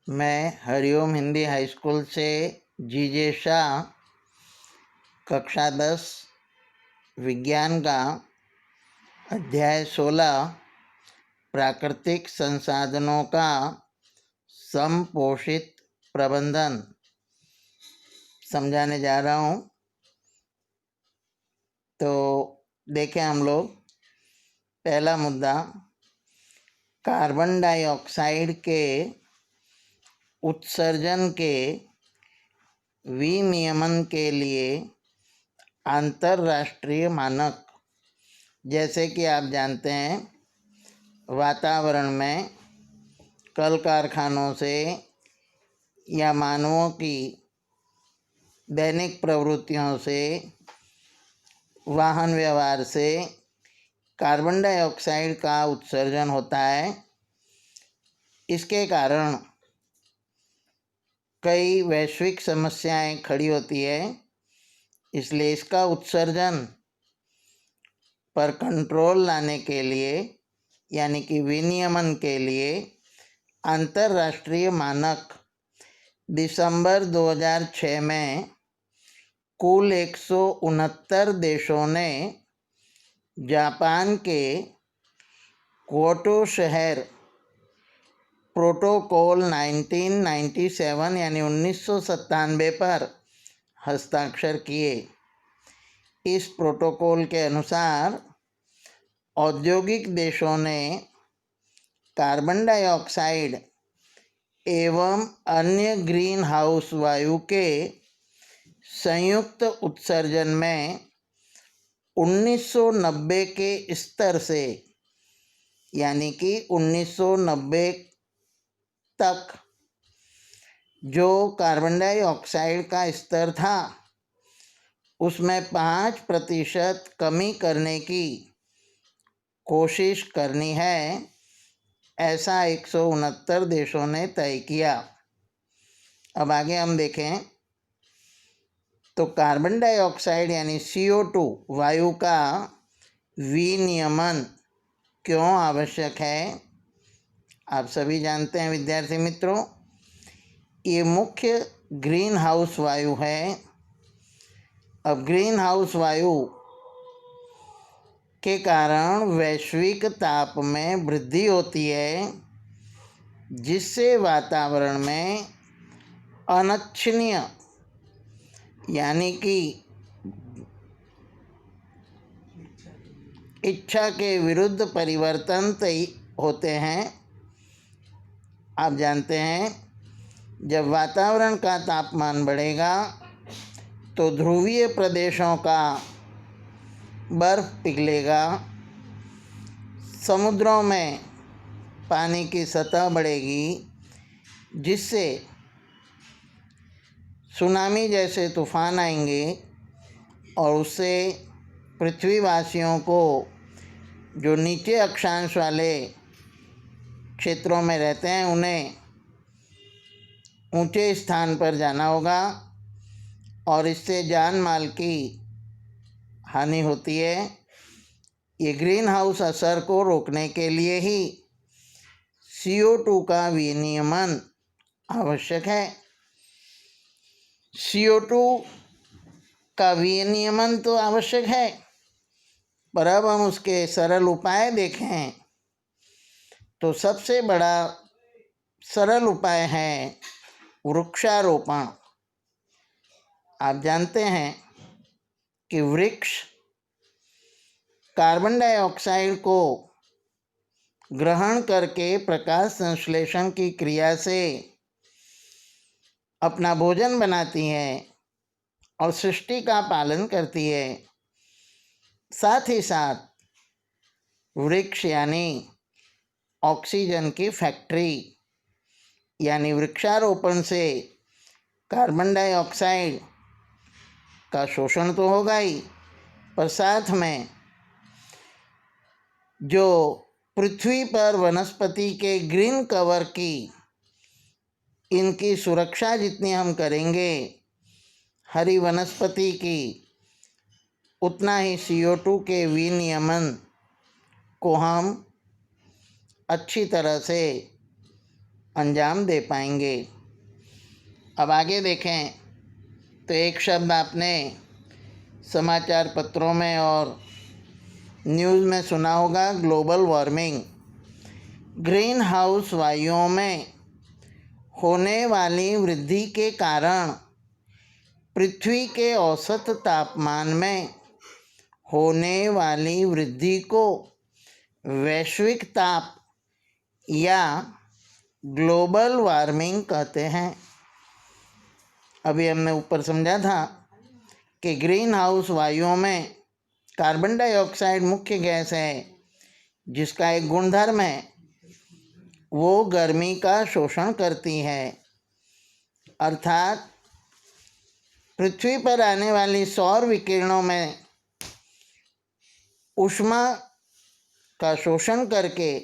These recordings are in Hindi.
मैं हरिओम हिंदी हाई स्कूल से जीजे शाह कक्षा 10 विज्ञान का अध्याय 16 प्राकृतिक संसाधनों का समपोषित प्रबंधन समझाने जा रहा हूँ। तो देखें हम लोग, पहला मुद्दा, कार्बन डाइऑक्साइड के उत्सर्जन के विनियमन के लिए अंतर्राष्ट्रीय मानक। जैसे कि आप जानते हैं, वातावरण में कल कारखानों से या मानवों की दैनिक प्रवृत्तियों से, वाहन व्यवहार से कार्बन डाइऑक्साइड का उत्सर्जन होता है। इसके कारण कई वैश्विक समस्याएं खड़ी होती है। इसलिए इसका उत्सर्जन पर कंट्रोल लाने के लिए, यानी कि विनियमन के लिए, अंतर्राष्ट्रीय मानक दिसंबर 2006 में कुल 169 देशों ने जापान के क्योटो शहर प्रोटोकॉल 1997 यानी 1997 पर हस्ताक्षर किए। इस प्रोटोकॉल के अनुसार औद्योगिक देशों ने कार्बन डाइऑक्साइड एवं अन्य ग्रीन हाउस वायु के संयुक्त उत्सर्जन में 1990 के स्तर से, यानी कि 1990 तक जो कार्बन डाइऑक्साइड का स्तर था उसमें 5% कमी करने की कोशिश करनी है, ऐसा 169 देशों ने तय किया। अब आगे हम देखें तो कार्बन डाइऑक्साइड यानी CO2 वायु का विनियमन क्यों आवश्यक है। आप सभी जानते हैं विद्यार्थी मित्रों, ये मुख्य ग्रीन हाउस वायु है। अब ग्रीन हाउस वायु के कारण वैश्विक ताप में वृद्धि होती है, जिससे वातावरण में अनिच्छनीय यानी कि इच्छा के विरुद्ध परिवर्तन होते हैं। आप जानते हैं, जब वातावरण का तापमान बढ़ेगा तो ध्रुवीय प्रदेशों का बर्फ पिघलेगा, समुद्रों में पानी की सतह बढ़ेगी, जिससे सुनामी जैसे तूफान आएंगे और उससे पृथ्वीवासियों को, जो नीचे अक्षांश वाले क्षेत्रों में रहते हैं, उन्हें ऊंचे स्थान पर जाना होगा और इससे जान माल की हानि होती है। ये ग्रीन हाउस असर को रोकने के लिए ही CO2 का विनियमन आवश्यक है। CO2 का विनियमन तो आवश्यक है, पर अब हम उसके सरल उपाय देखें तो सबसे बड़ा सरल उपाय है वृक्षारोपण। आप जानते हैं कि वृक्ष कार्बन डाइऑक्साइड को ग्रहण करके प्रकाश संश्लेषण की क्रिया से अपना भोजन बनाती है और सृष्टि का पालन करती है। साथ ही साथ वृक्ष यानी ऑक्सीजन की फैक्ट्री, यानी वृक्षारोपण से कार्बन डाइऑक्साइड का शोषण तो होगा ही, पर साथ में जो पृथ्वी पर वनस्पति के ग्रीन कवर की, इनकी सुरक्षा जितनी हम करेंगे हरी वनस्पति की, उतना ही CO2 के विनियमन को हम अच्छी तरह से अंजाम दे पाएंगे। अब आगे देखें तो एक शब्द आपने समाचार पत्रों में और न्यूज़ में सुना होगा, ग्लोबल वार्मिंग। ग्रीन हाउस वायुओं में होने वाली वृद्धि के कारण पृथ्वी के औसत तापमान में होने वाली वृद्धि को वैश्विक ताप या ग्लोबल वार्मिंग कहते हैं। अभी हमने ऊपर समझा था कि ग्रीन हाउस वायुओं में कार्बन डाइऑक्साइड मुख्य गैस है, जिसका एक गुणधर्म है वो गर्मी का शोषण करती है, अर्थात पृथ्वी पर आने वाली सौर विकिरणों में ऊष्मा का शोषण करके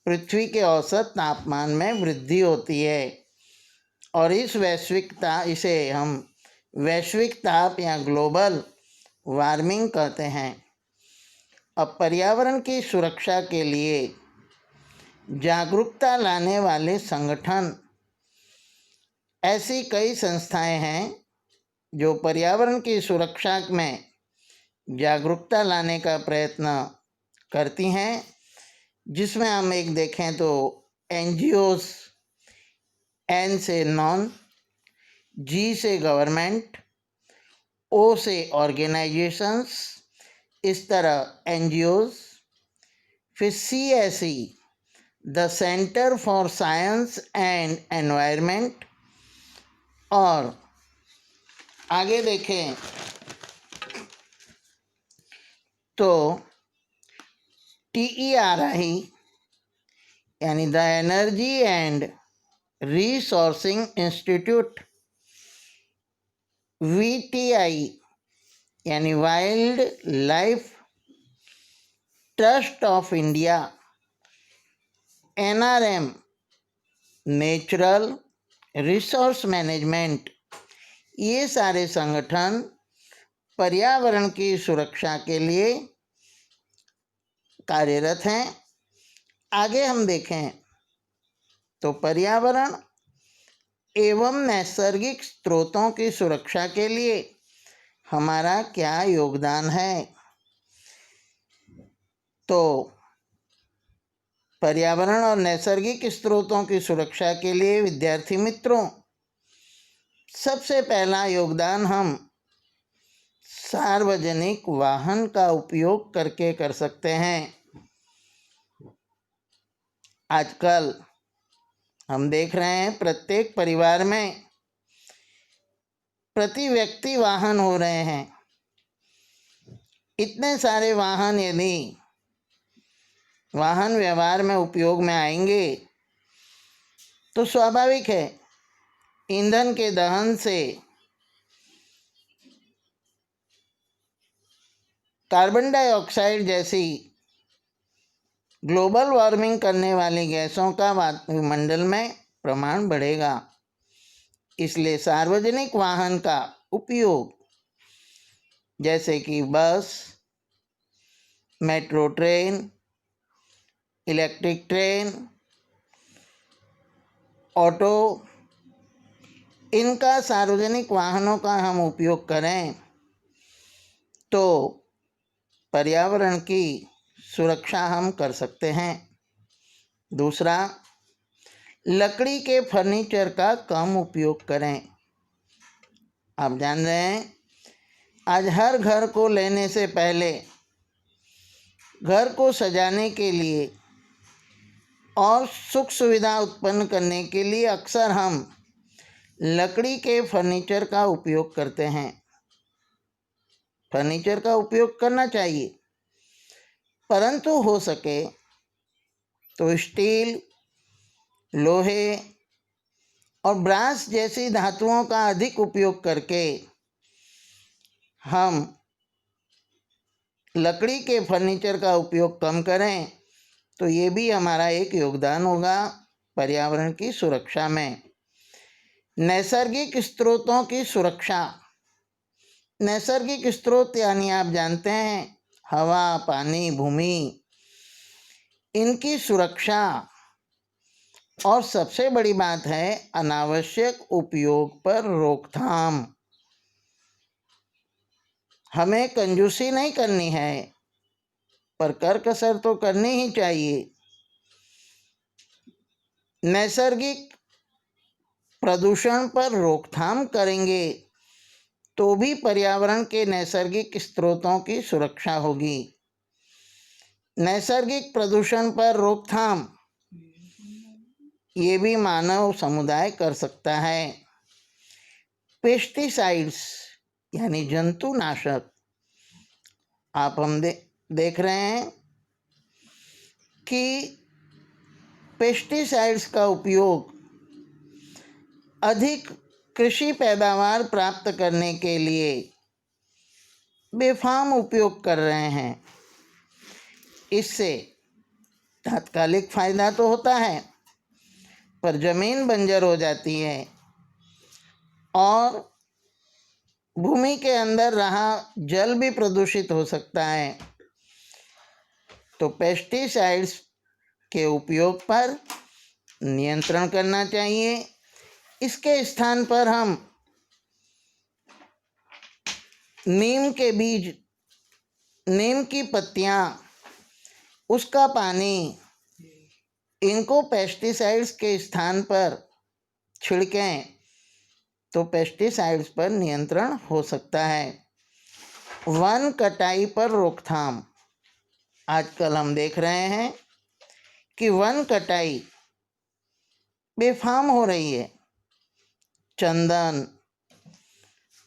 पृथ्वी के औसत तापमान में वृद्धि होती है और इसे हम वैश्विक ताप या ग्लोबल वार्मिंग कहते हैं। अब पर्यावरण की सुरक्षा के लिए जागरूकता लाने वाले संगठन, ऐसी कई संस्थाएं हैं जो पर्यावरण की सुरक्षा में जागरूकता लाने का प्रयत्न करती हैं, जिसमें हम एक देखें तो NGOs, N से नॉन, G से गवर्नमेंट, O से ऑर्गेनाइजेशंस, इस तरह NGOs, फिर CSE, the centre for science and environment, और आगे देखें तो TERI यानी the energy and resourcing institute, VTI यानी wild life trust of India, NRM natural resource management, ये सारे संगठन पर्यावरण की सुरक्षा के लिए कार्यरत हैं। आगे हम देखें तो पर्यावरण एवं नैसर्गिक स्रोतों की सुरक्षा के लिए हमारा क्या योगदान है। तो पर्यावरण और नैसर्गिक स्रोतों की सुरक्षा के लिए विद्यार्थी मित्रों, सबसे पहला योगदान हम सार्वजनिक वाहन का उपयोग करके कर सकते हैं। आजकल हम देख रहे हैं प्रत्येक परिवार में प्रति व्यक्ति वाहन हो रहे हैं। इतने सारे वाहन यदि वाहन व्यवहार में उपयोग में आएंगे तो स्वाभाविक है ईंधन के दहन से कार्बन डाइऑक्साइड जैसी ग्लोबल वार्मिंग करने वाली गैसों का वायुमंडल में प्रमाण बढ़ेगा। इसलिए सार्वजनिक वाहन का उपयोग, जैसे कि बस, metro train, electric train, auto, इनका सार्वजनिक वाहनों का हम उपयोग करें तो पर्यावरण की सुरक्षा हम कर सकते हैं। दूसरा, लकड़ी के फर्नीचर का कम उपयोग करें। आप जान रहे हैं आज हर घर को लेने से पहले घर को सजाने के लिए और सुख सुविधा उत्पन्न करने के लिए अक्सर हम लकड़ी के फर्नीचर का उपयोग करते हैं। फर्नीचर का उपयोग करना चाहिए, परंतु हो सके तो स्टील, लोहे और ब्रास जैसी धातुओं का अधिक उपयोग करके हम लकड़ी के फर्नीचर का उपयोग कम करें तो ये भी हमारा एक योगदान होगा पर्यावरण की सुरक्षा में। नैसर्गिक स्रोतों की सुरक्षा। नैसर्गिक स्रोत यानी आप जानते हैं हवा, पानी, भूमि, इनकी सुरक्षा और सबसे बड़ी बात है अनावश्यक उपयोग पर रोकथाम। हमें कंजूसी नहीं करनी है, पर कर कसर तो करनी ही चाहिए। नैसर्गिक प्रदूषण पर रोकथाम करेंगे तो भी पर्यावरण के नैसर्गिक स्रोतों की सुरक्षा होगी। नैसर्गिक प्रदूषण पर रोकथाम ये भी मानव समुदाय कर सकता है। पेस्टिसाइड्स यानी जंतुनाशक, आप हम देख रहे हैं कि पेस्टिसाइड्स का उपयोग अधिक कृषि पैदावार प्राप्त करने के लिए बेफाम उपयोग कर रहे हैं। इससे तात्कालिक फायदा तो होता है, पर जमीन बंजर हो जाती है और भूमि के अंदर रहा जल भी प्रदूषित हो सकता है। तो पेस्टिसाइड्स के उपयोग पर नियंत्रण करना चाहिए। इसके स्थान पर हम नीम के बीज, नीम की पत्तियां, उसका पानी, इनको पेस्टिसाइड्स के स्थान पर छिड़कें तो पेस्टिसाइड्स पर नियंत्रण हो सकता है। वन कटाई पर रोकथाम, आजकल हम देख रहे हैं कि वन कटाई बेफाम हो रही है। चंदन,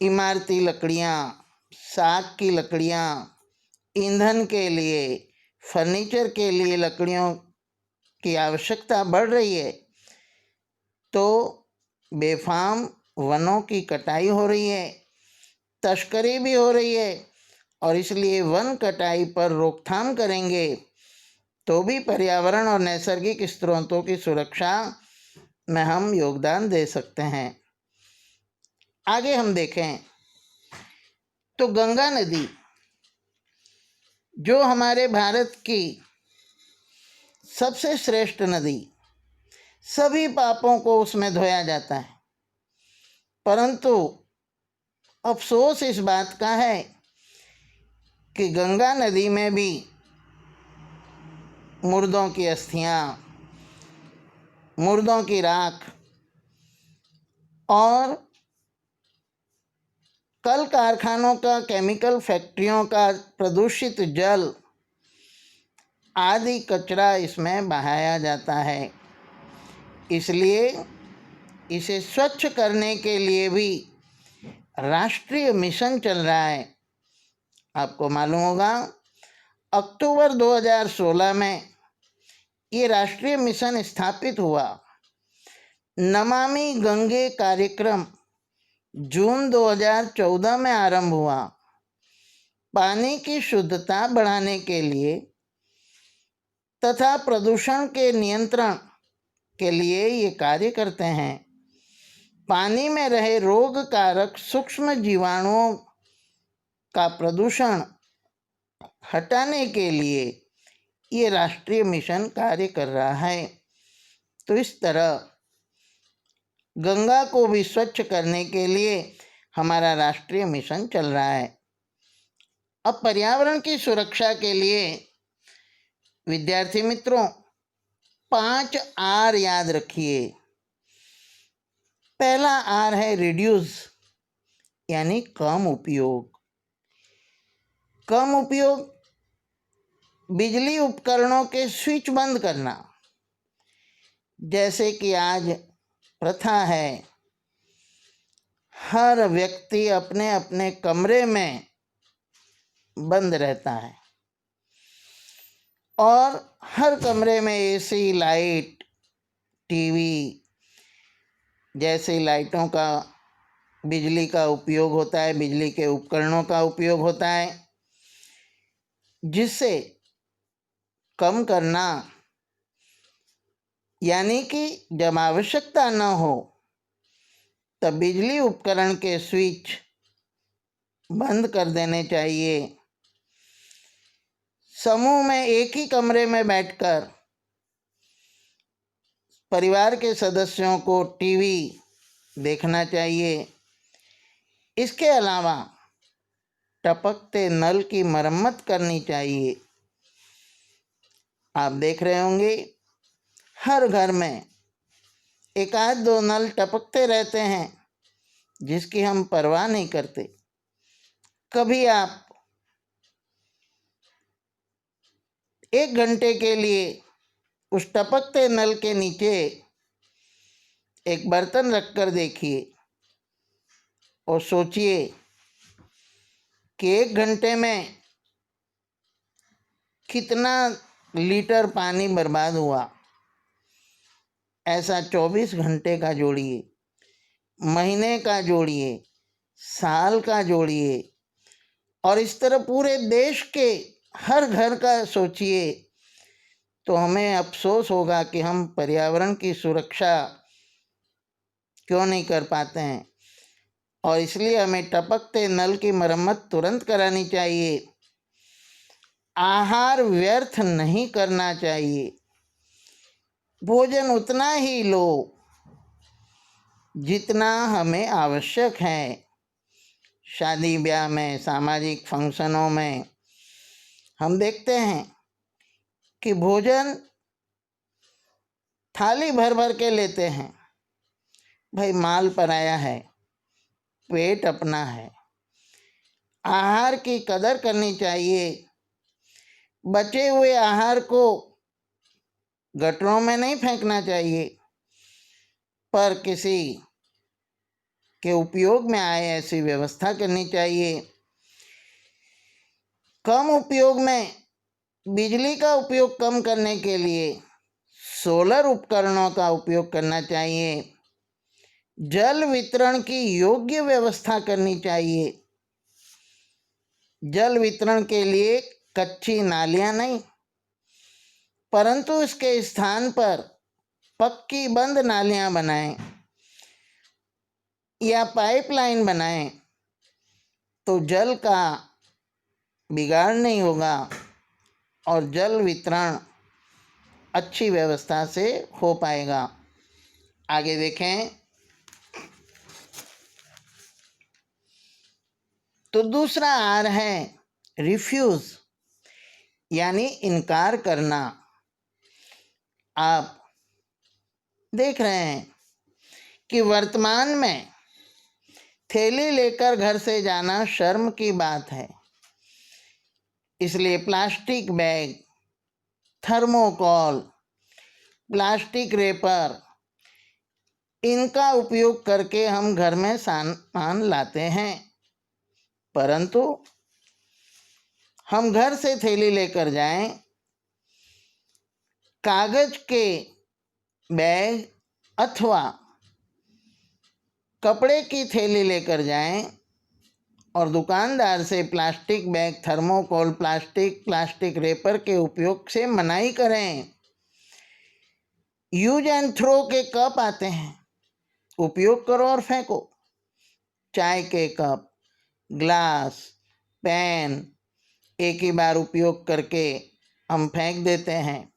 इमारती लकड़ियाँ, साग की लकड़ियाँ, ईंधन के लिए, फर्नीचर के लिए लकड़ियों की आवश्यकता बढ़ रही है, तो बेफाम वनों की कटाई हो रही है, तस्करी भी हो रही है। और इसलिए वन कटाई पर रोकथाम करेंगे तो भी पर्यावरण और नैसर्गिक स्रोतों की सुरक्षा में हम योगदान दे सकते हैं। आगे हम देखें तो गंगा नदी, जो हमारे भारत की सबसे श्रेष्ठ नदी, सभी पापों को उसमें धोया जाता है, परंतु अफसोस इस बात का है कि गंगा नदी में भी मुर्दों की अस्थियां, मुर्दों की राख और कल कारखानों का, केमिकल फैक्ट्रियों का प्रदूषित जल आदि कचरा इसमें बहाया जाता है। इसलिए इसे स्वच्छ करने के लिए भी राष्ट्रीय मिशन चल रहा है। आपको मालूम होगा अक्टूबर 2016 में ये राष्ट्रीय मिशन स्थापित हुआ। नमामि गंगे कार्यक्रम जून 2014 में आरंभ हुआ। पानी की शुद्धता बढ़ाने के लिए तथा प्रदूषण के नियंत्रण के लिए ये कार्य करते हैं। पानी में रहे रोग कारक सूक्ष्म जीवाणुओं का प्रदूषण हटाने के लिए ये राष्ट्रीय मिशन कार्य कर रहा है। तो इस तरह गंगा को भी स्वच्छ करने के लिए हमारा राष्ट्रीय मिशन चल रहा है। अब पर्यावरण की सुरक्षा के लिए विद्यार्थी मित्रों 5 आर याद रखिए। पहला आर है रिड्यूस, यानी कम उपयोग। कम उपयोग, बिजली उपकरणों के स्विच बंद करना, जैसे कि आज प्रथा है हर व्यक्ति अपने अपने कमरे में बंद रहता है और हर कमरे में एसी, लाइट, टीवी जैसी लाइटों का, बिजली का उपयोग होता है, बिजली के उपकरणों का उपयोग होता है, जिससे कम करना, यानी कि जब आवश्यकता न हो तब बिजली उपकरण के स्विच बंद कर देने चाहिए। समूह में एक ही कमरे में बैठकर परिवार के सदस्यों को टीवी देखना चाहिए। इसके अलावा टपकते नल की मरम्मत करनी चाहिए। आप देख रहे होंगे हर घर में एक आध दो नल टपकते रहते हैं जिसकी हम परवाह नहीं करते। कभी आप 1 घंटे के लिए उस टपकते नल के नीचे एक बर्तन रखकर देखिए और सोचिए कि 1 घंटे में कितना लीटर पानी बर्बाद हुआ। ऐसा 24 घंटे का जोड़िए, महीने का जोड़िए, साल का जोड़िए और इस तरह पूरे देश के हर घर का सोचिए तो हमें अफसोस होगा कि हम पर्यावरण की सुरक्षा क्यों नहीं कर पाते हैं। और इसलिए हमें टपकते नल की मरम्मत तुरंत करानी चाहिए। आहार व्यर्थ नहीं करना चाहिए। भोजन उतना ही लो जितना हमें आवश्यक है। शादी ब्याह में, सामाजिक फंक्शनों में हम देखते हैं कि भोजन थाली भर भर के लेते हैं। भाई माल पराया है, पेट अपना है। आहार की कदर करनी चाहिए। बचे हुए आहार को गटरों में नहीं फेंकना चाहिए पर किसी के उपयोग में आए ऐसी व्यवस्था करनी चाहिए। कम उपयोग में बिजली का उपयोग कम करने के लिए सोलर उपकरणों का उपयोग करना चाहिए। जल वितरण की योग्य व्यवस्था करनी चाहिए। जल वितरण के लिए कच्ची नालियां नहीं परंतु इसके स्थान पर पक्की बंद नालियां बनाएं या पाइपलाइन बनाएं तो जल का बिगाड़ नहीं होगा और जल वितरण अच्छी व्यवस्था से हो पाएगा। आगे देखें तो दूसरा आर है रिफ्यूज यानी इनकार करना। आप देख रहे हैं कि वर्तमान में थैली लेकर घर से जाना शर्म की बात है। इसलिए plastic bag, thermocol, plastic wrapper इनका उपयोग करके हम घर में सामान लाते हैं परंतु हम घर से थैली लेकर जाएं, कागज के बैग अथवा कपड़े की थैली लेकर जाएं और दुकानदार से plastic bag, thermocol, plastic wrapper के उपयोग से मनाही करें। यूज एंड थ्रो के कप आते हैं, उपयोग करो और फेंको। चाय के कप, ग्लास, पैन एक ही बार उपयोग करके हम फेंक देते हैं।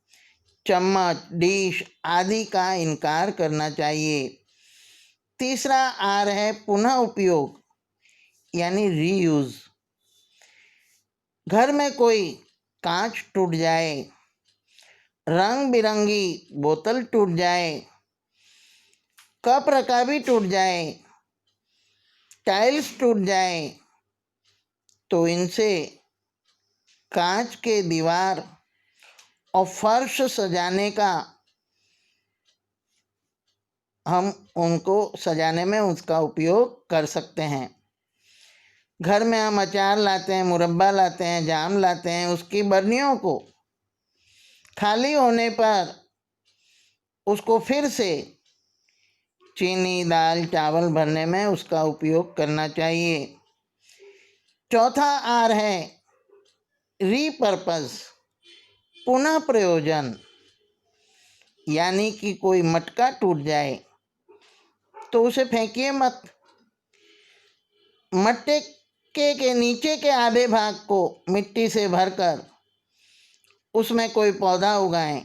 चम्मच, डिश आदि का इनकार करना चाहिए। तीसरा आर है पुनः उपयोग यानी रीयूज। घर में कोई कांच टूट जाए, रंग बिरंगी बोतल टूट जाए, कप रकाबी टूट जाए, टाइल्स टूट जाए तो इनसे कांच के दीवार और फर्श सजाने का हम उनको सजाने में उसका उपयोग कर सकते हैं। घर में हम अचार लाते हैं, मुरब्बा लाते हैं, जाम लाते हैं, उसकी बर्नियों को खाली होने पर उसको फिर से चीनी, दाल, चावल भरने में उसका उपयोग करना चाहिए। चौथा आर है रीपर्पस पुनः प्रयोजन यानी कि कोई मटका टूट जाए तो उसे फेंकिए मत। मटके के नीचे के आधे भाग को मिट्टी से भरकर उसमें कोई पौधा उगाएं।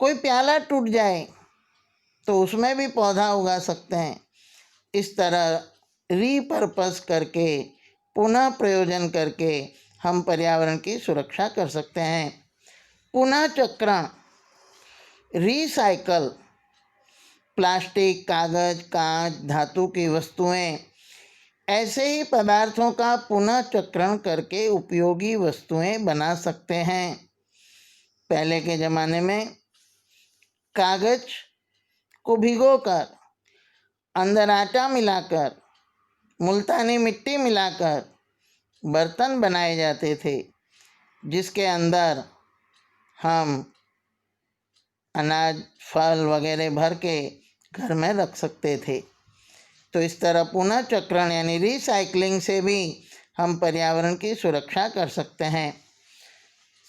कोई प्याला टूट जाए तो उसमें भी पौधा उगा सकते हैं। इस तरह रीपर्पस करके, पुनः प्रयोजन करके हम पर्यावरण की सुरक्षा कर सकते हैं। पुनः चक्रण, रिसाइकल, प्लास्टिक, कागज, कांच, धातु की वस्तुएं, ऐसे ही पदार्थों का पुनः चक्रण करके उपयोगी वस्तुएं बना सकते हैं। पहले के ज़माने में कागज को भिगोकर, अंदर आटा मिलाकर, मुल्तानी मिट्टी मिलाकर बर्तन बनाए जाते थे, जिसके अंदर हम अनाज, फल वगैरह भर के घर में रख सकते थे। तो इस तरह पुनः चक्रण यानी रिसाइकलिंग से भी हम पर्यावरण की सुरक्षा कर सकते हैं।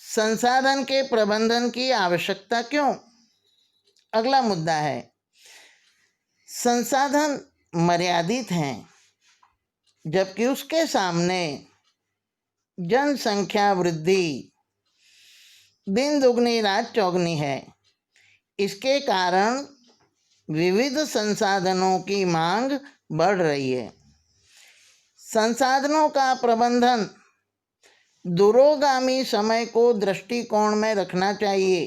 संसाधन के प्रबंधन की आवश्यकता क्यों? अगला मुद्दा है। संसाधन मर्यादित हैं, जबकि उसके सामने जनसंख्या वृद्धि दिन दुगनी रात चौगनी है। इसके कारण विविध संसाधनों की मांग बढ़ रही है। संसाधनों का प्रबंधन दूरगामी समय को दृष्टिकोण में रखना चाहिए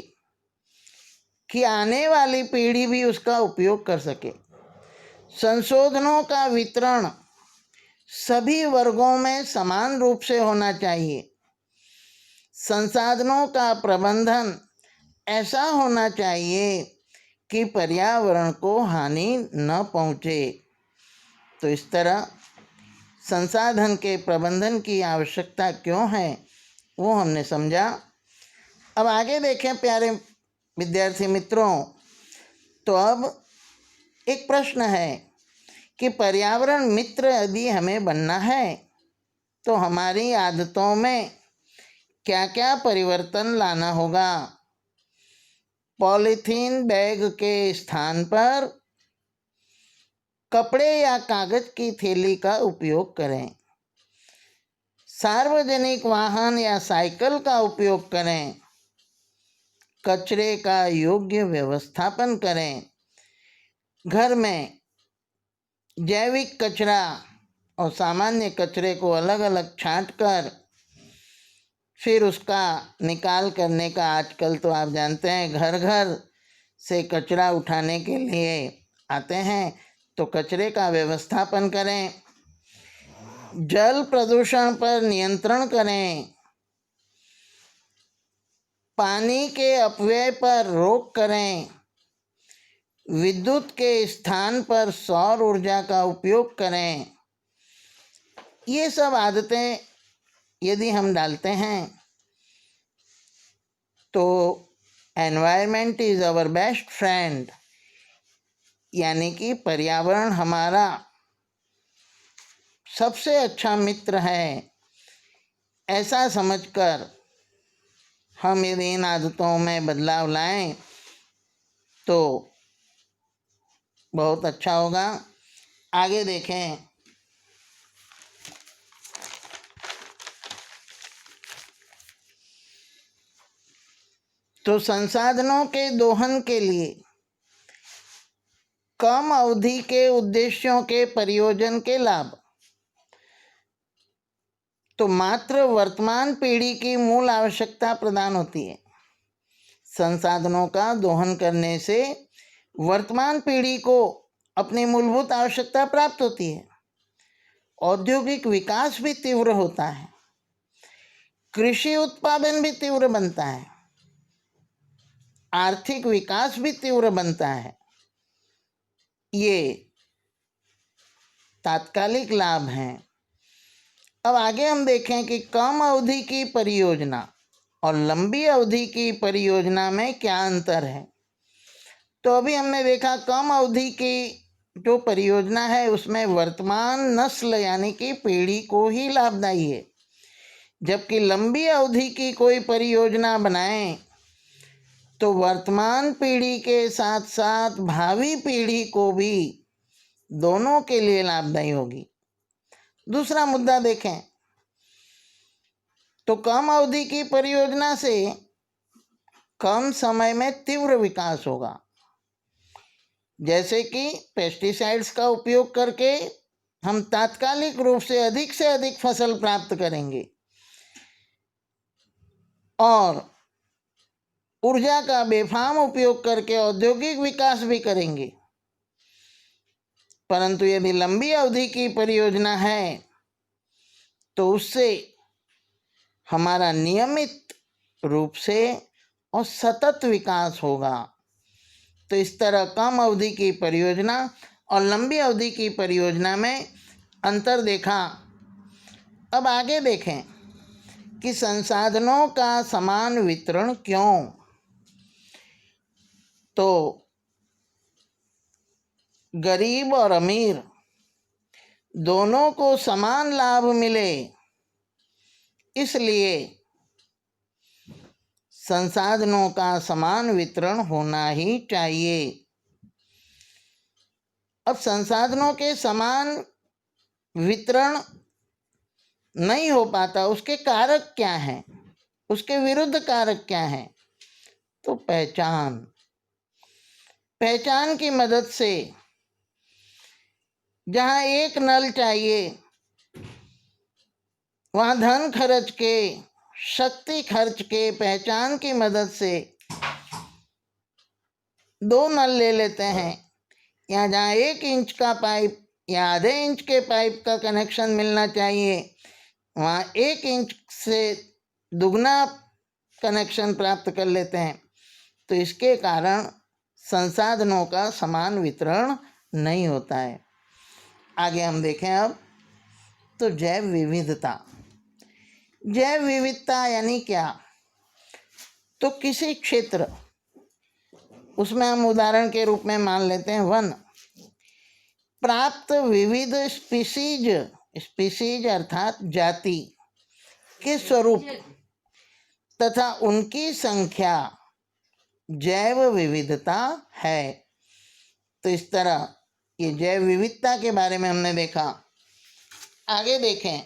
कि आने वाली पीढ़ी भी उसका उपयोग कर सके। संशोधनों का वितरण सभी वर्गों में समान रूप से होना चाहिए। संसाधनों का प्रबंधन ऐसा होना चाहिए कि पर्यावरण को हानि न पहुँचे। तो इस तरह संसाधन के प्रबंधन की आवश्यकता क्यों है वो हमने समझा। अब आगे देखें प्यारे विद्यार्थी मित्रों। तो अब एक प्रश्न है कि पर्यावरण मित्र यदि हमें बनना है तो हमारी आदतों में क्या क्या परिवर्तन लाना होगा। पॉलीथीन बैग के स्थान पर कपड़े या कागज की थैली का उपयोग करें। सार्वजनिक वाहन या साइकिल का उपयोग करें। कचरे का योग्य व्यवस्थापन करें। घर में जैविक कचरा और सामान्य कचरे को अलग अलग छांटकर फिर उसका निकाल करने का, आजकल तो आप जानते हैं घर घर से कचरा उठाने के लिए आते हैं, तो कचरे का व्यवस्थापन करें। जल प्रदूषण पर नियंत्रण करें। पानी के अपव्यय पर रोक करें। विद्युत के स्थान पर सौर ऊर्जा का उपयोग करें। ये सब आदतें यदि हम डालते हैं तो environment is our best friend, यानी कि पर्यावरण हमारा सबसे अच्छा मित्र है, ऐसा समझकर हम यदि इन आदतों में बदलाव लाएं तो बहुत अच्छा होगा। आगे देखें। तो संसाधनों के दोहन के लिए कम अवधि के उद्देश्यों के प्रयोजन के लाभ। तो मात्र वर्तमान पीढ़ी की मूल आवश्यकता प्रदान होती है। संसाधनों का दोहन करने से वर्तमान पीढ़ी को अपनी मूलभूत आवश्यकता प्राप्त होती है। औद्योगिक विकास भी तीव्र होता है। कृषि उत्पादन भी तीव्र बनता है। आर्थिक विकास भी तीव्र बनता है। ये तात्कालिक लाभ हैं। अब आगे हम देखें कि कम अवधि की परियोजना और लंबी अवधि की परियोजना में क्या अंतर है। तो अभी हमने देखा कम अवधि की जो परियोजना है उसमें वर्तमान नस्ल यानी कि पीढ़ी को ही लाभदायी है, जबकि लंबी अवधि की कोई परियोजना बनाएं तो वर्तमान पीढ़ी के साथ साथ भावी पीढ़ी को भी, दोनों के लिए लाभदायी होगी। दूसरा मुद्दा देखें तो कम अवधि की परियोजना से कम समय में तीव्र विकास होगा। जैसे कि पेस्टिसाइड्स का उपयोग करके हम तात्कालिक रूप से अधिक फसल प्राप्त करेंगे और ऊर्जा का बेफाम उपयोग करके औद्योगिक विकास भी करेंगे, परंतु यदि लंबी अवधि की परियोजना है तो उससे हमारा नियमित रूप से और सतत विकास होगा। तो इस तरह कम अवधि की परियोजना और लंबी अवधि की परियोजना में अंतर देखा। अब आगे देखें कि संसाधनों का समान वितरण क्यों। तो गरीब और अमीर दोनों को समान लाभ मिले, इसलिए संसाधनों का समान वितरण होना ही चाहिए। अब संसाधनों के समान वितरण नहीं हो पाता, उसके कारक क्या हैं, उसके विरुद्ध कारक क्या हैं? तो पहचान की मदद से जहाँ एक नल चाहिए वहाँ धन खर्च के, शक्ति खर्च के, पहचान की मदद से 2 नल ले लेते हैं। यहाँ जहाँ 1 इंच का पाइप या आधे इंच के पाइप का कनेक्शन मिलना चाहिए वहाँ 1 इंच से दुगना कनेक्शन प्राप्त कर लेते हैं। तो इसके कारण संसाधनों का समान वितरण नहीं होता है। आगे हम देखें अब तो जैव विविधता यानी क्या? तो किसी क्षेत्र, उसमें हम उदाहरण के रूप में मान लेते हैं वन, प्राप्त विविध स्पीसीज अर्थात जाति के स्वरूप तथा उनकी संख्या जैव विविधता है। तो इस तरह ये जैव विविधता के बारे में हमने देखा। आगे देखें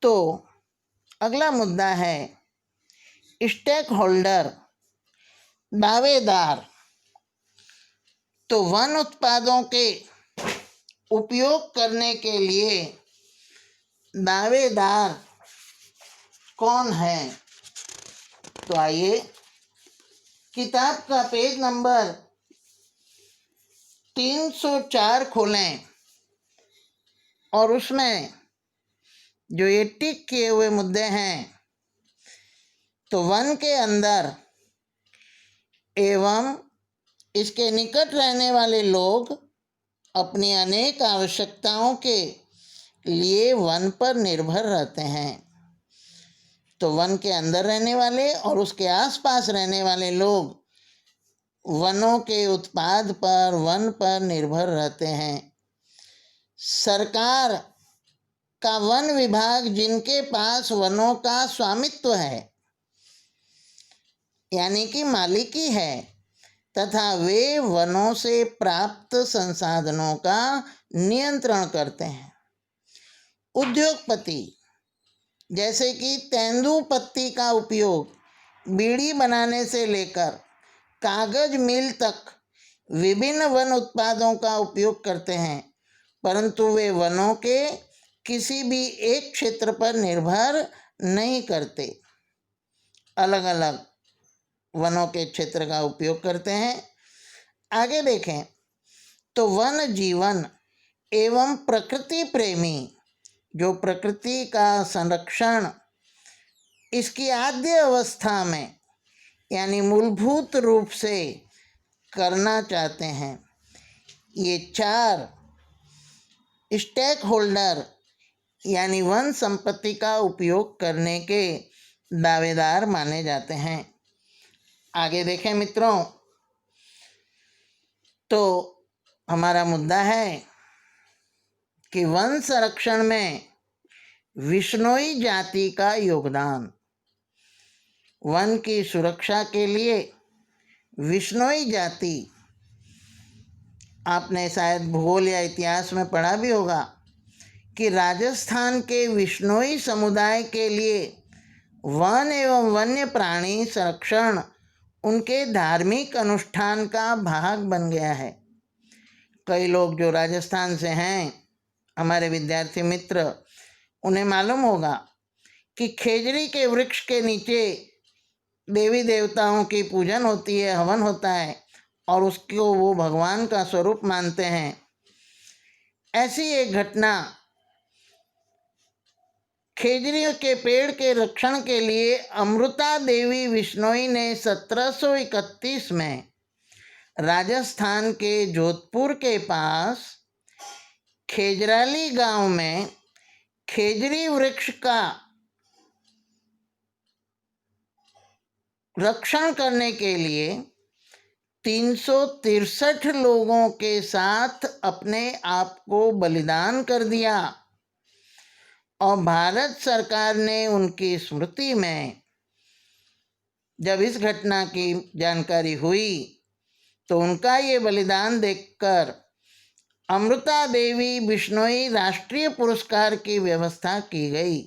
तो अगला मुद्दा है स्टेक होल्डर, दावेदार। तो वन उत्पादों के उपयोग करने के लिए दावेदार कौन है? तो आइए किताब का पेज नंबर 304 खोलें और उसमें जो ये टिक किए हुए मुद्दे हैं, तो वन के अंदर एवं इसके निकट रहने वाले लोग अपनी अनेक आवश्यकताओं के लिए वन पर निर्भर रहते हैं। तो वन के अंदर रहने वाले और उसके आसपास रहने वाले लोग वनों के उत्पाद पर, वन पर निर्भर रहते हैं। सरकार का वन विभाग जिनके पास वनों का स्वामित्व है यानी कि मालिकी है तथा वे वनों से प्राप्त संसाधनों का नियंत्रण करते हैं। उद्योगपति जैसे कि तेंदुपत्ती का उपयोग बीड़ी बनाने से लेकर कागज मिल तक विभिन्न वन उत्पादों का उपयोग करते हैं, परंतु वे वनों के किसी भी एक क्षेत्र पर निर्भर नहीं करते, अलग अलग वनों के क्षेत्र का उपयोग करते हैं। आगे देखें तो वन जीवन एवं प्रकृति प्रेमी जो प्रकृति का संरक्षण इसकी आद्य अवस्था में यानी मूलभूत रूप से करना चाहते हैं, ये 4 स्टेक होल्डर यानी वन संपत्ति का उपयोग करने के दावेदार माने जाते हैं। आगे देखें मित्रों, तो हमारा मुद्दा है कि वन संरक्षण में विश्नोई जाति का योगदान। वन की सुरक्षा के लिए विश्नोई जाति, आपने शायद भूगोल या इतिहास में पढ़ा भी होगा कि राजस्थान के विश्नोई समुदाय के लिए वन एवं वन्य प्राणी संरक्षण उनके धार्मिक अनुष्ठान का भाग बन गया है। कई लोग जो राजस्थान से हैं, हमारे विद्यार्थी मित्र, उन्हें मालूम होगा कि खेजड़ी के वृक्ष के नीचे देवी देवताओं की पूजन होती है, हवन होता है और उसको वो भगवान का स्वरूप मानते हैं। ऐसी एक घटना खेजड़ियों के पेड़ के रक्षण के लिए अमृता देवी बिश्नोई ने 1731 में राजस्थान के जोधपुर के पास खेजराली गांव में खेजड़ी वृक्ष का रक्षण करने के लिए 363 लोगों के साथ अपने आप को बलिदान कर दिया और भारत सरकार ने उनकी स्मृति में जब इस घटना की जानकारी हुई तो उनका ये बलिदान देखकर अमृता देवी बिश्नोई राष्ट्रीय पुरस्कार की व्यवस्था की गई।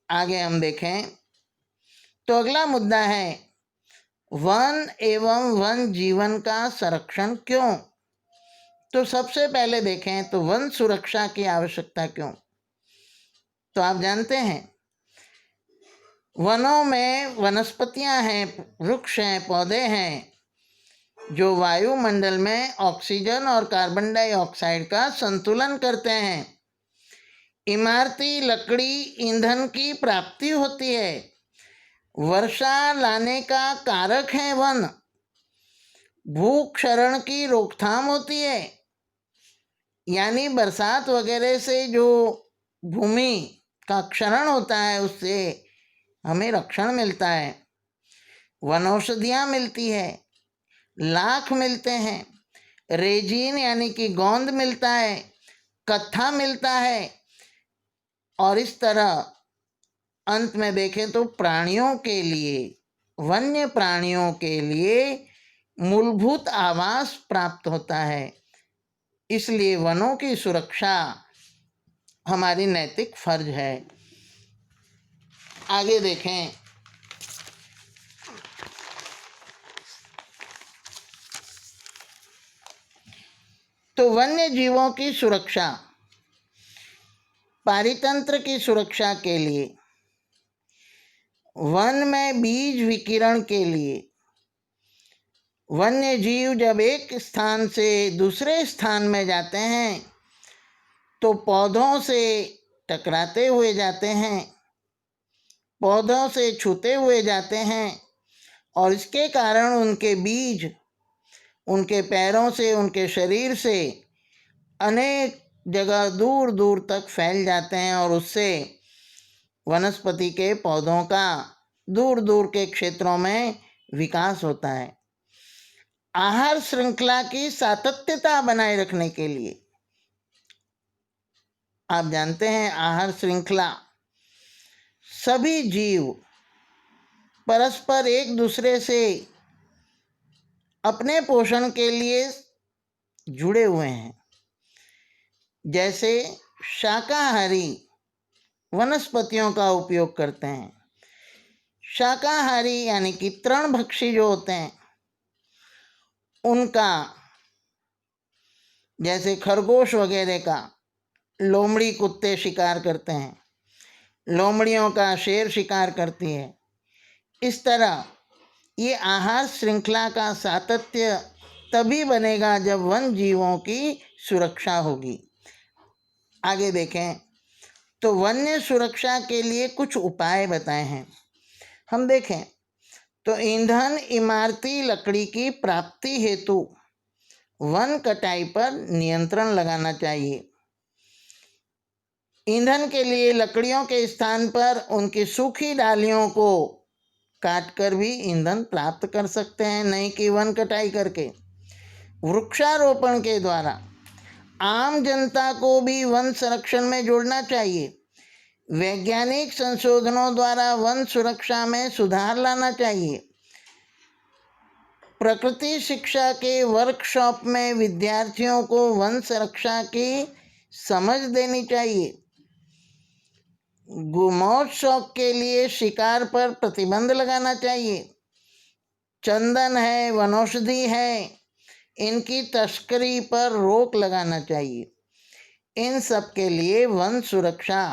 आगे हम देखें तो अगला मुद्दा है वन एवं वन जीवन का संरक्षण क्यों। तो सबसे पहले देखें तो वन सुरक्षा की आवश्यकता क्यों। तो आप जानते हैं वनों में वनस्पतियां हैं, वृक्ष हैं, पौधे हैं जो वायुमंडल में ऑक्सीजन और कार्बन डाइऑक्साइड का संतुलन करते हैं। इमारती लकड़ी ईंधन की प्राप्ति होती है। वर्षा लाने का कारक है वन। भूक्षरण की रोकथाम होती है, यानी बरसात वगैरह से जो भूमि का क्षरण होता है उससे हमें रक्षण मिलता है। वनौषधियाँ मिलती है, लाख मिलते हैं, रेजिन यानी कि गोंद मिलता है, कत्था मिलता है और इस तरह अंत में देखें तो प्राणियों के लिए, वन्य प्राणियों के लिए मूलभूत आवास प्राप्त होता है। इसलिए वनों की सुरक्षा हमारी नैतिक फर्ज है। आगे देखें तो वन्य जीवों की सुरक्षा, पारितंत्र की सुरक्षा के लिए, वन में बीज विकिरण के लिए, वन्य जीव जब एक स्थान से दूसरे स्थान में जाते हैं तो पौधों से टकराते हुए जाते हैं, पौधों से छूते हुए जाते हैं और इसके कारण उनके बीज उनके पैरों से, उनके शरीर से अनेक जगह दूर दूर तक फैल जाते हैं और उससे वनस्पति के पौधों का दूर दूर के क्षेत्रों में विकास होता है। आहार श्रृंखला की सातत्यता बनाए रखने के लिए, आप जानते हैं आहार श्रृंखला, सभी जीव परस्पर एक दूसरे से अपने पोषण के लिए जुड़े हुए हैं। जैसे शाकाहारी वनस्पतियों का उपयोग करते हैं, शाकाहारी यानी कि तृणभक्षी जो होते हैं उनका, जैसे खरगोश वगैरह का लोमड़ी कुत्ते शिकार करते हैं, लोमड़ियों का शेर शिकार करती है। इस तरह ये आहार श्रृंखला का सातत्य तभी बनेगा जब वन जीवों की सुरक्षा होगी। आगे देखें तो वन्य सुरक्षा के लिए कुछ उपाय बताए हैं। हम देखें तो ईंधन इमारती लकड़ी की प्राप्ति हेतु वन कटाई पर नियंत्रण लगाना चाहिए। ईंधन के लिए लकड़ियों के स्थान पर उनकी सूखी डालियों को काटकर भी ईंधन प्राप्त कर सकते हैं, नहीं कि वन कटाई करके। वृक्षारोपण के द्वारा आम जनता को भी वन संरक्षण में जोड़ना चाहिए। वैज्ञानिक संशोधनों द्वारा वन सुरक्षा में सुधार लाना चाहिए। प्रकृति शिक्षा के वर्कशॉप में विद्यार्थियों को वन सुरक्षा की समझ देनी चाहिए। महोत्सव के लिए शिकार पर प्रतिबंध लगाना चाहिए। चंदन है, वनौषधि है, इनकी तस्करी पर रोक लगाना चाहिए। इन सब के लिए वन सुरक्षा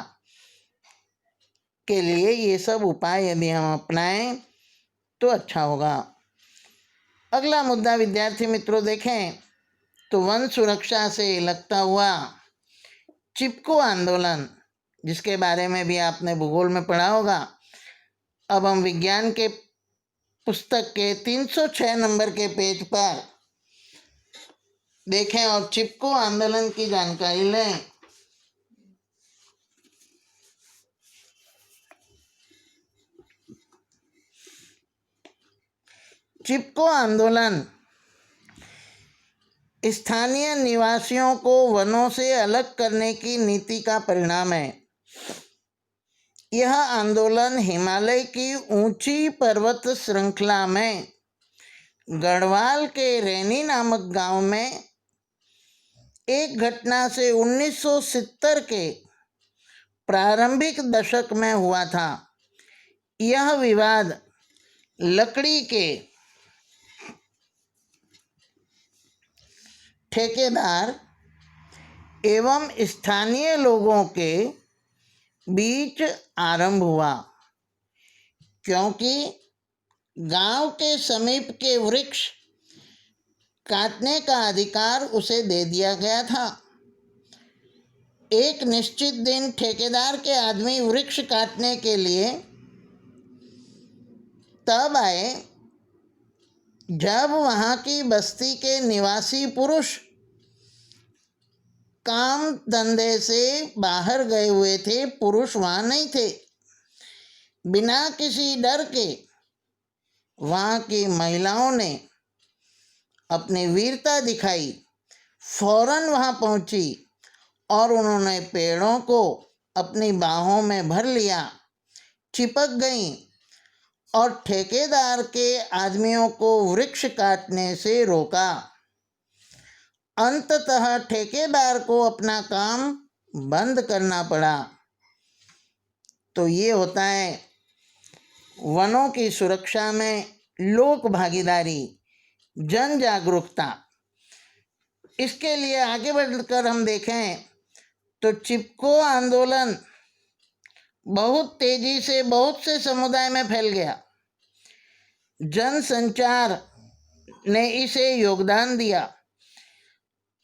के लिए ये सब उपाय यदि हम अपनाएं तो अच्छा होगा। अगला मुद्दा विद्यार्थी मित्रों देखें तो वन सुरक्षा से लगता हुआ चिपको आंदोलन, जिसके बारे में भी आपने भूगोल में पढ़ा होगा। अब हम विज्ञान के पुस्तक के 306 नंबर के पेज पर देखें और चिपको आंदोलन की जानकारी लें। चिपको आंदोलन स्थानीय निवासियों को वनों से अलग करने की नीति का परिणाम है। यह आंदोलन हिमालय की ऊंची पर्वत श्रृंखला में गढ़वाल के रैनी नामक गांव में एक घटना से 1970 के प्रारंभिक दशक में हुआ था। यह विवाद लकड़ी के ठेकेदार एवं स्थानीय लोगों के बीच आरंभ हुआ, क्योंकि गांव के समीप के वृक्ष काटने का अधिकार उसे दे दिया गया था। एक निश्चित दिन ठेकेदार के आदमी वृक्ष काटने के लिए तब आए जब वहाँ की बस्ती के निवासी पुरुष काम धंधे से बाहर गए हुए थे। पुरुष वहाँ नहीं थे। बिना किसी डर के वहाँ की महिलाओं ने अपनी वीरता दिखाई, फौरन वहाँ पहुँची और उन्होंने पेड़ों को अपनी बाहों में भर लिया, चिपक गईं और ठेकेदार के आदमियों को वृक्ष काटने से रोका। अंततः ठेकेदार को अपना काम बंद करना पड़ा। तो ये होता है वनों की सुरक्षा में लोक भागीदारी, जन जागरूकता। इसके लिए आगे बढ़कर हम देखें तो चिपको आंदोलन बहुत तेजी से बहुत से समुदाय में फैल गया। जनसंचार ने इसे योगदान दिया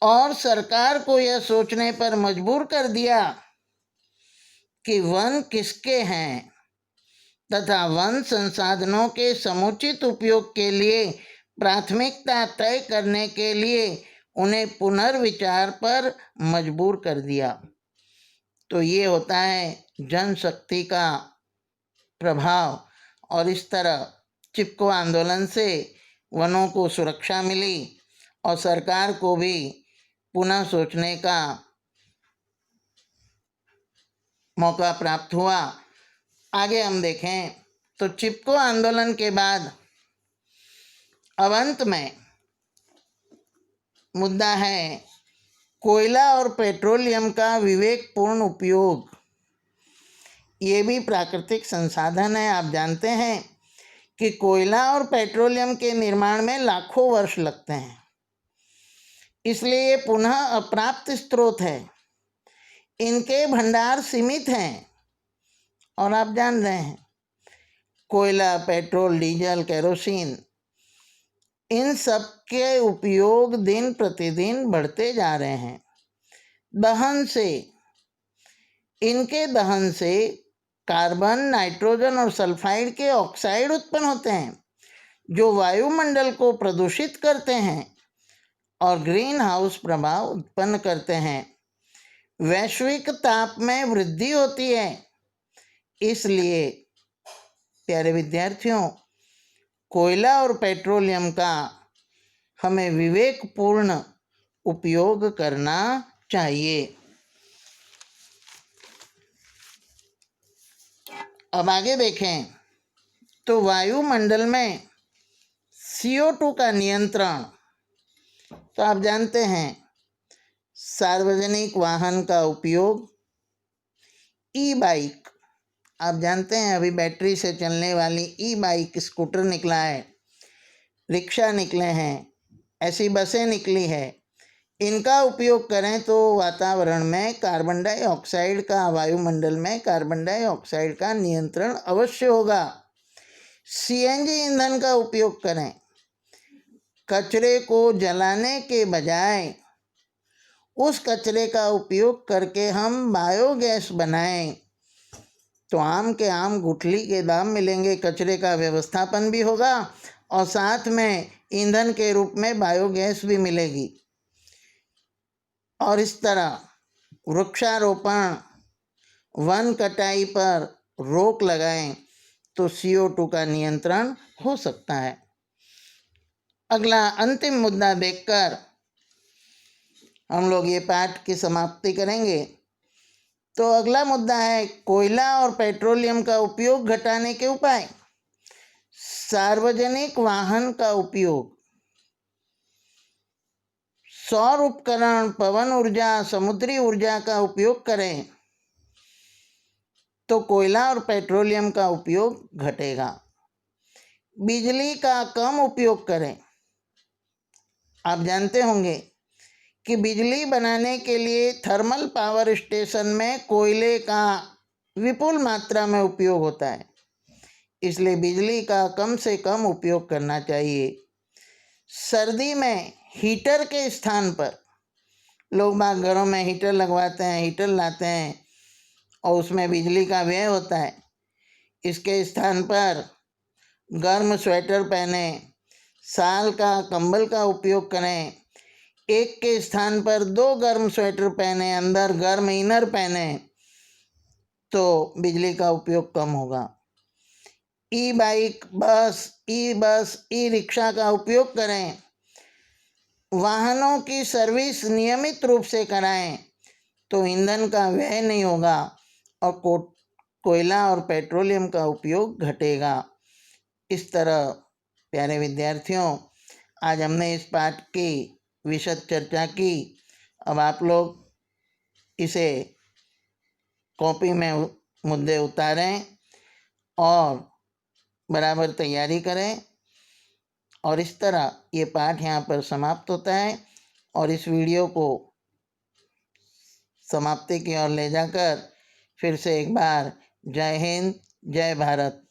और सरकार को यह सोचने पर मजबूर कर दिया कि वन किसके हैं तथा वन संसाधनों के समुचित उपयोग के लिए प्राथमिकता तय करने के लिए उन्हें पुनर्विचार पर मजबूर कर दिया। तो ये होता है जनशक्ति का प्रभाव। और इस तरह चिपको आंदोलन से वनों को सुरक्षा मिली और सरकार को भी पुनः सोचने का मौका प्राप्त हुआ। आगे हम देखें तो चिपको आंदोलन के बाद अब अंत में मुद्दा है कोयला और पेट्रोलियम का विवेकपूर्ण उपयोग। ये भी प्राकृतिक संसाधन है। आप जानते हैं कि कोयला और पेट्रोलियम के निर्माण में लाखों वर्ष लगते हैं, इसलिए ये पुनः अप्राप्त स्रोत है। इनके भंडार सीमित हैं और आप जान रहे हैं कोयला, पेट्रोल, डीजल, केरोसिन, इन सब के उपयोग दिन प्रतिदिन बढ़ते जा रहे हैं। इनके दहन से कार्बन, नाइट्रोजन और सल्फाइड के ऑक्साइड उत्पन्न होते हैं जो वायुमंडल को प्रदूषित करते हैं और ग्रीन हाउस प्रभाव उत्पन्न करते हैं। वैश्विक ताप में वृद्धि होती है। इसलिए प्यारे विद्यार्थियों, कोयला और पेट्रोलियम का हमें विवेकपूर्ण उपयोग करना चाहिए। अब आगे देखें तो वायुमंडल में CO2 का नियंत्रण। तो आप जानते हैं सार्वजनिक वाहन का उपयोग, ई बाइक आप जानते हैं अभी बैटरी से चलने वाली ई बाइक, स्कूटर निकला है, रिक्शा निकले हैं, ऐसी बसें निकली है। इनका उपयोग करें तो वातावरण में कार्बन डाइऑक्साइड का, वायुमंडल में कार्बन डाइऑक्साइड का नियंत्रण अवश्य होगा। सीएनजी ईंधन का उपयोग करें। कचरे को जलाने के बजाय उस कचरे का उपयोग करके हम बायोगैस बनाएं तो आम के आम गुठली के दाम मिलेंगे, कचरे का व्यवस्थापन भी होगा और साथ में ईंधन के रूप में बायोगैस भी मिलेगी। और इस तरह वृक्षारोपण, वन कटाई पर रोक लगाएं तो CO2 का नियंत्रण हो सकता है। अगला अंतिम मुद्दा देखकर हम लोग ये पाठ की समाप्ति करेंगे। तो अगला मुद्दा है कोयला और पेट्रोलियम का उपयोग घटाने के उपाय। सार्वजनिक वाहन का उपयोग, सौर उपकरण, पवन ऊर्जा, समुद्री ऊर्जा का उपयोग करें तो कोयला और पेट्रोलियम का उपयोग घटेगा। बिजली का कम उपयोग करें। आप जानते होंगे कि बिजली बनाने के लिए थर्मल पावर स्टेशन में कोयले का विपुल मात्रा में उपयोग होता है, इसलिए बिजली का कम से कम उपयोग करना चाहिए। सर्दी में हीटर के स्थान पर, लोग बाग घरों में हीटर लगवाते हैं, हीटर लाते हैं और उसमें बिजली का व्यय होता है। इसके स्थान पर गर्म स्वेटर पहने, साल का कंबल का उपयोग करें। एक के स्थान पर 2 गर्म स्वेटर पहने, अंदर गर्म इनर पहने तो बिजली का उपयोग कम होगा। ई बाइक, बस, ई रिक्शा का उपयोग करें। वाहनों की सर्विस नियमित रूप से कराएं तो ईंधन का व्यय नहीं होगा और कोयला और पेट्रोलियम का उपयोग घटेगा। इस तरह प्यारे विद्यार्थियों, आज हमने इस पाठ की विशद चर्चा की। अब आप लोग इसे कॉपी में मुद्दे उतारें और बराबर तैयारी करें। और इस तरह ये पाठ यहाँ पर समाप्त होता है और इस वीडियो को समाप्ति की ओर ले जाकर फिर से एक बार जय हिंद, जय भारत।